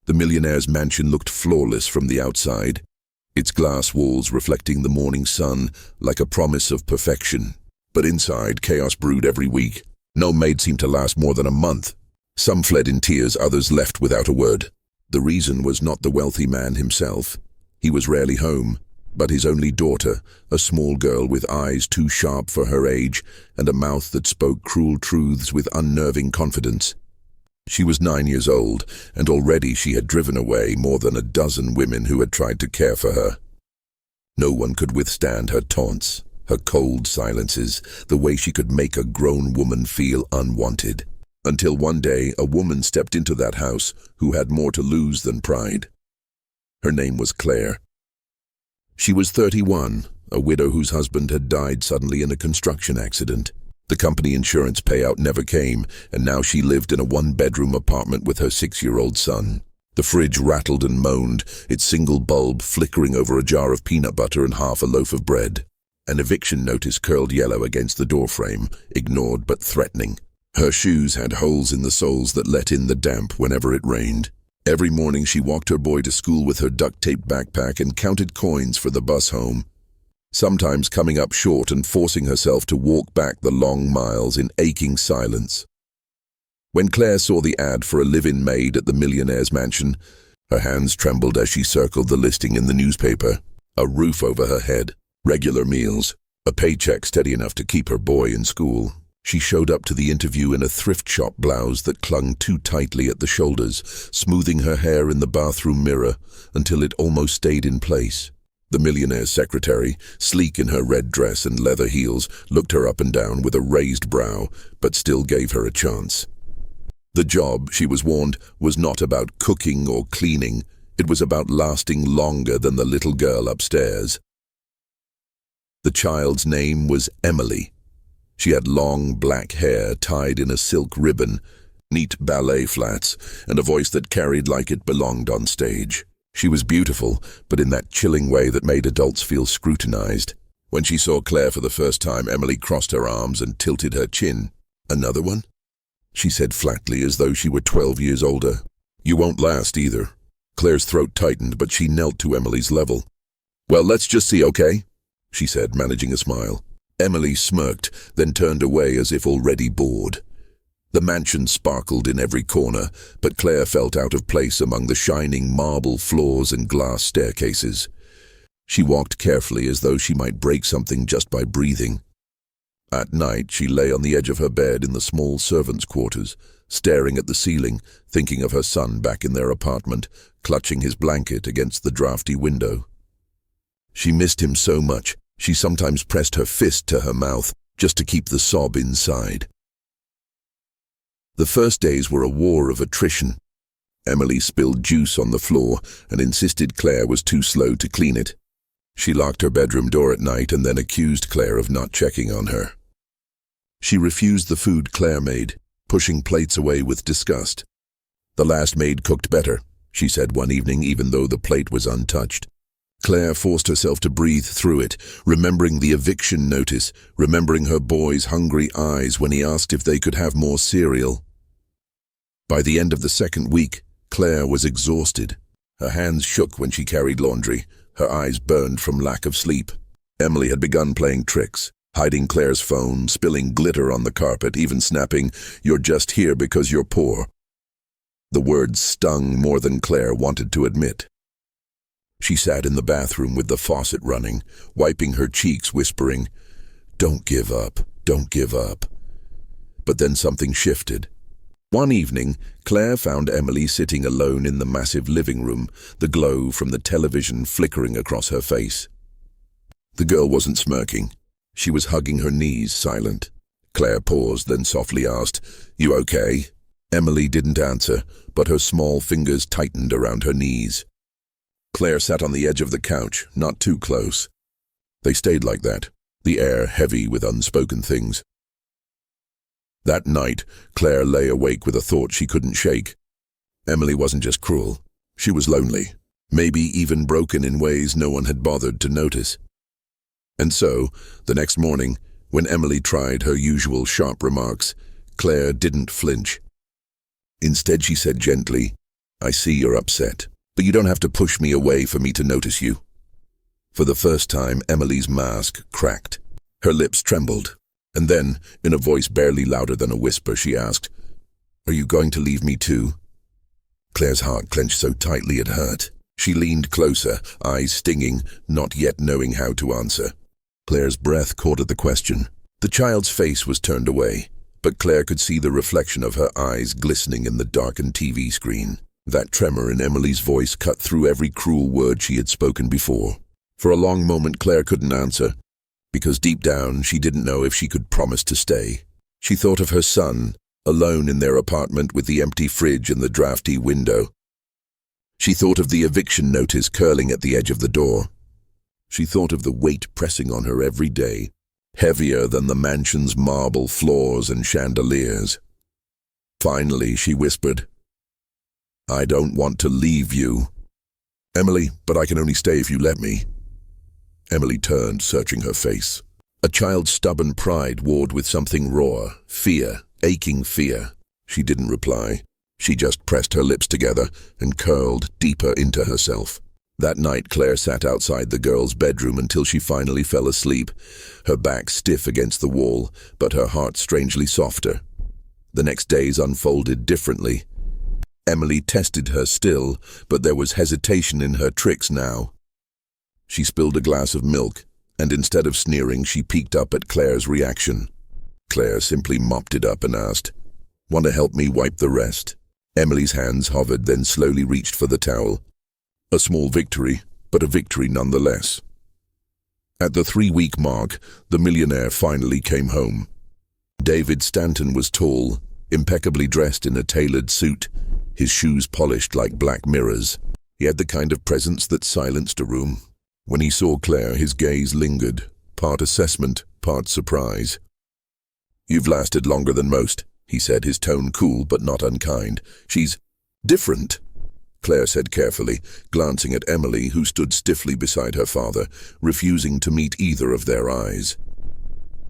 The millionaire's mansion looked flawless from the outside, its glass walls reflecting the morning sun like a promise of perfection. But inside, chaos brewed every week. No maid seemed to last more than a month. Some fled in tears, others left without a word. The reason was not the wealthy man himself. He was rarely home, but his only daughter, a small girl with eyes too sharp for her age and a mouth that spoke cruel truths with unnerving confidence. She was 9 years old, and already she had driven away more than a dozen women who had tried to care for her. No one could withstand her taunts, her cold silences, the way she could make a grown woman feel unwanted. Until one day, a woman stepped into that house who had more to lose than pride. Her name was Claire. She was 31, a widow whose husband had died suddenly in a construction accident. The company insurance payout never came, and now she lived in a one-bedroom apartment with her 6-year-old son. The fridge rattled and moaned, its single bulb flickering over a jar of peanut butter and half a loaf of bread. An eviction notice curled yellow against the doorframe, ignored but threatening. Her shoes had holes in the soles that let in the damp whenever it rained. Every morning she walked her boy to school with her duct-taped backpack and counted coins for the bus home, sometimes coming up short and forcing herself to walk back the long miles in aching silence. When Claire saw the ad for a live-in maid at the millionaire's mansion, her hands trembled as she circled the listing in the newspaper. A roof over her head, regular meals, a paycheck steady enough to keep her boy in school. She showed up to the interview in a thrift shop blouse that clung too tightly at the shoulders, smoothing her hair in the bathroom mirror until it almost stayed in place. The millionaire's secretary, sleek in her red dress and leather heels, looked her up and down with a raised brow, but still gave her a chance. The job, she was warned, was not about cooking or cleaning. It was about lasting longer than the little girl upstairs. The child's name was Emily. She had long black hair tied in a silk ribbon, neat ballet flats, and a voice that carried like it belonged on stage. She was beautiful, but in that chilling way that made adults feel scrutinized. When she saw Claire for the first time, Emily crossed her arms and tilted her chin. "Another one?" she said flatly, as though she were 12 years older. "You won't last either." Claire's throat tightened, but she knelt to Emily's level. "Well, let's just see, okay?" she said, managing a smile. Emily smirked, then turned away as if already bored. The mansion sparkled in every corner, but Claire felt out of place among the shining marble floors and glass staircases. She walked carefully as though she might break something just by breathing. At night, she lay on the edge of her bed in the small servants' quarters, staring at the ceiling, thinking of her son back in their apartment, clutching his blanket against the drafty window. She missed him so much. She sometimes pressed her fist to her mouth just to keep the sob inside. The first days were a war of attrition. Emily spilled juice on the floor and insisted Claire was too slow to clean it. She locked her bedroom door at night and then accused Claire of not checking on her. She refused the food Claire made, pushing plates away with disgust. "The last maid cooked better," she said one evening, even though the plate was untouched. Claire forced herself to breathe through it, remembering the eviction notice, remembering her boy's hungry eyes when he asked if they could have more cereal. By the end of the second week, Claire was exhausted. Her hands shook when she carried laundry, her eyes burned from lack of sleep. Emily had begun playing tricks, hiding Claire's phone, spilling glitter on the carpet, even snapping, "You're just here because you're poor." The words stung more than Claire wanted to admit. She sat in the bathroom with the faucet running, wiping her cheeks, whispering, "Don't give up, don't give up." But then something shifted. One evening, Claire found Emily sitting alone in the massive living room, the glow from the television flickering across her face. The girl wasn't smirking. She was hugging her knees, silent. Claire paused, then softly asked, "You okay?" Emily didn't answer, but her small fingers tightened around her knees. Claire sat on the edge of the couch, not too close. They stayed like that, the air heavy with unspoken things. That night, Claire lay awake with a thought she couldn't shake. Emily wasn't just cruel. She was lonely, maybe even broken in ways no one had bothered to notice. And so, the next morning, when Emily tried her usual sharp remarks, Claire didn't flinch. Instead, she said gently, I see you're upset, but you don't have to push me away for me to notice you. For the first time, Emily's mask cracked. Her lips trembled, and then, in a voice barely louder than a whisper, she asked, "Are you going to leave me too?" Claire's heart clenched so tightly it hurt. She leaned closer, eyes stinging, not yet knowing how to answer. Claire's breath caught at the question. The child's face was turned away, but Claire could see the reflection of her eyes glistening in the darkened TV screen. That tremor in Emily's voice cut through every cruel word she had spoken before. For a long moment, Claire couldn't answer, because deep down she didn't know if she could promise to stay. She thought of her son, alone in their apartment with the empty fridge and the drafty window. She thought of the eviction notice curling at the edge of the door. She thought of the weight pressing on her every day, heavier than the mansion's marble floors and chandeliers. Finally, she whispered, "I don't want to leave you, Emily, but I can only stay if you let me." Emily turned, searching her face. A child's stubborn pride warred with something raw, fear, aching fear. She didn't reply. She just pressed her lips together and curled deeper into herself. That night, Claire sat outside the girl's bedroom until she finally fell asleep, her back stiff against the wall, but her heart strangely softer. The next days unfolded differently. Emily tested her still, but there was hesitation in her tricks now. She spilled a glass of milk, and instead of sneering, she peeked up at Claire's reaction. Claire simply mopped it up and asked, "Want to help me wipe the rest?" Emily's hands hovered, then slowly reached for the towel. A small victory, but a victory nonetheless. At the 3-week mark, the millionaire finally came home. David Stanton was tall, impeccably dressed in a tailored suit, his shoes polished like black mirrors. He had the kind of presence that silenced a room. When he saw Claire, his gaze lingered, part assessment, part surprise. "You've lasted longer than most," he said, his tone cool but not unkind. "She's different," Claire said carefully, glancing at Emily, who stood stiffly beside her father, refusing to meet either of their eyes.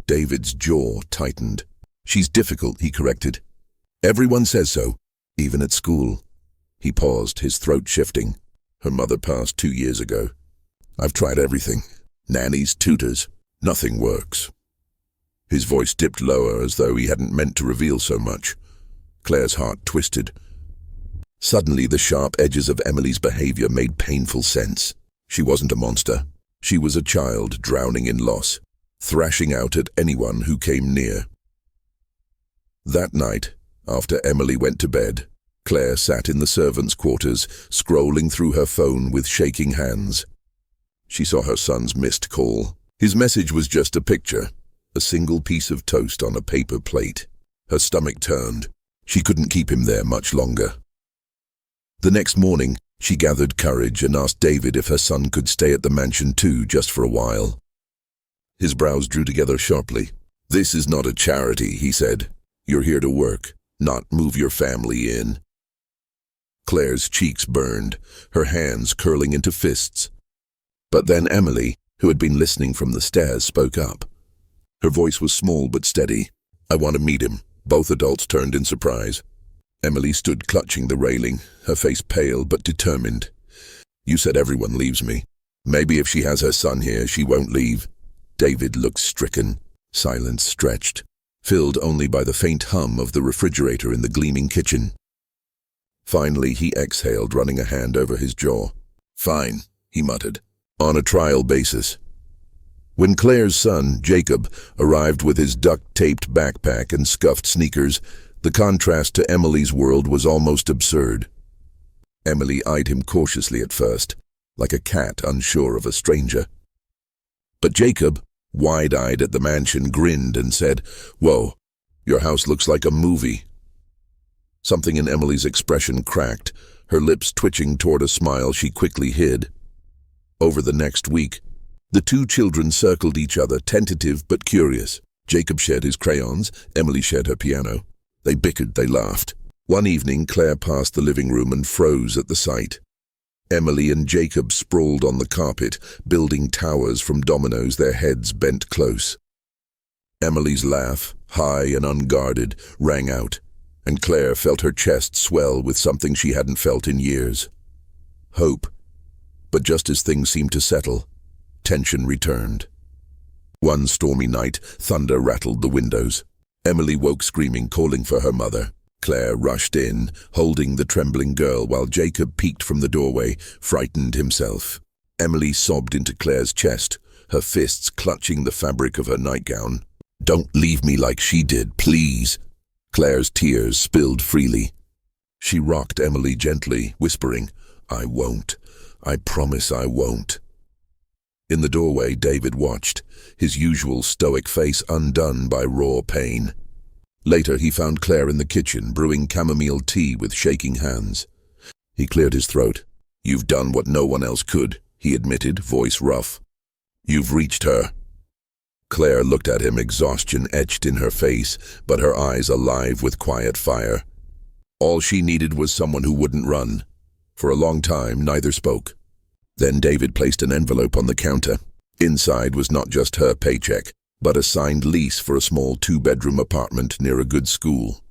David's jaw tightened. "She's difficult," he corrected. "Everyone says so, even at school." He paused, his throat shifting. "Her mother passed 2 years ago. I've tried everything. Nannies, tutors. Nothing works." His voice dipped lower, as though he hadn't meant to reveal so much. Claire's heart twisted. Suddenly, the sharp edges of Emily's behavior made painful sense. She wasn't a monster. She was a child drowning in loss, thrashing out at anyone who came near. That night, after Emily went to bed, Claire sat in the servants' quarters, scrolling through her phone with shaking hands. She saw her son's missed call. His message was just a picture, a single piece of toast on a paper plate. Her stomach turned. She couldn't keep him there much longer. The next morning, she gathered courage and asked David if her son could stay at the mansion too, just for a while. His brows drew together sharply. "This is not a charity," he said. "You're here to work, not move your family in." Claire's cheeks burned, her hands curling into fists. But then Emily, who had been listening from the stairs, spoke up. Her voice was small but steady. "I want to meet him." Both adults turned in surprise. Emily stood clutching the railing, her face pale but determined. "You said everyone leaves me. Maybe if she has her son here, she won't leave." David looked stricken. Silence stretched, filled only by the faint hum of the refrigerator in the gleaming kitchen. Finally, he exhaled, running a hand over his jaw. "Fine," he muttered. "On a trial basis." When Claire's son, Jacob, arrived with his duct-taped backpack and scuffed sneakers, the contrast to Emily's world was almost absurd. Emily eyed him cautiously at first, like a cat unsure of a stranger. But Jacob, wide-eyed at the mansion, grinned and said, "Whoa, your house looks like a movie." Something in Emily's expression cracked, her lips twitching toward a smile she quickly hid. Over the next week, the two children circled each other, tentative but curious. Jacob shared his crayons, Emily shared her piano. They bickered, they laughed. One evening, Claire passed the living room and froze at the sight. Emily and Jacob sprawled on the carpet, building towers from dominoes, their heads bent close. Emily's laugh, high and unguarded, rang out, and Claire felt her chest swell with something she hadn't felt in years. Hope. But just as things seemed to settle, tension returned. One stormy night, thunder rattled the windows. Emily woke screaming, calling for her mother. Claire rushed in, holding the trembling girl, while Jacob peeked from the doorway, frightened himself. Emily sobbed into Claire's chest, her fists clutching the fabric of her nightgown. "Don't leave me like she did, please." Claire's tears spilled freely. She rocked Emily gently, whispering, "I won't. I promise I won't." In the doorway, David watched, his usual stoic face undone by raw pain. Later, he found Claire in the kitchen, brewing chamomile tea with shaking hands. He cleared his throat. "You've done what no one else could," he admitted, voice rough. "You've reached her." Claire looked at him, exhaustion etched in her face, but her eyes alive with quiet fire. All she needed was someone who wouldn't run. For a long time, neither spoke. Then David placed an envelope on the counter. Inside was not just her paycheck, but a signed lease for a small 2-bedroom apartment near a good school.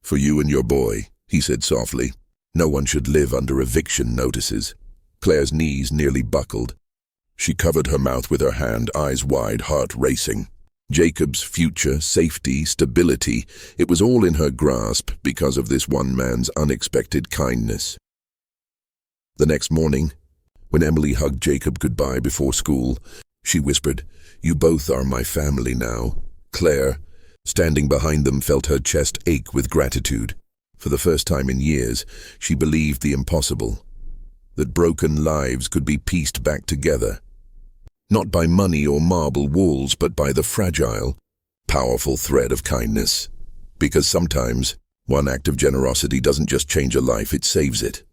"For you and your boy," he said softly. "No one should live under eviction notices." Claire's knees nearly buckled. She covered her mouth with her hand, eyes wide, heart racing. Jacob's future, safety, stability, it was all in her grasp because of this one man's unexpected kindness. The next morning, when Emily hugged Jacob goodbye before school, she whispered, "You both are my family now." Claire, standing behind them, felt her chest ache with gratitude. For the first time in years, she believed the impossible, that broken lives could be pieced back together. Not by money or marble walls, but by the fragile, powerful thread of kindness. Because sometimes, one act of generosity doesn't just change a life, it saves it.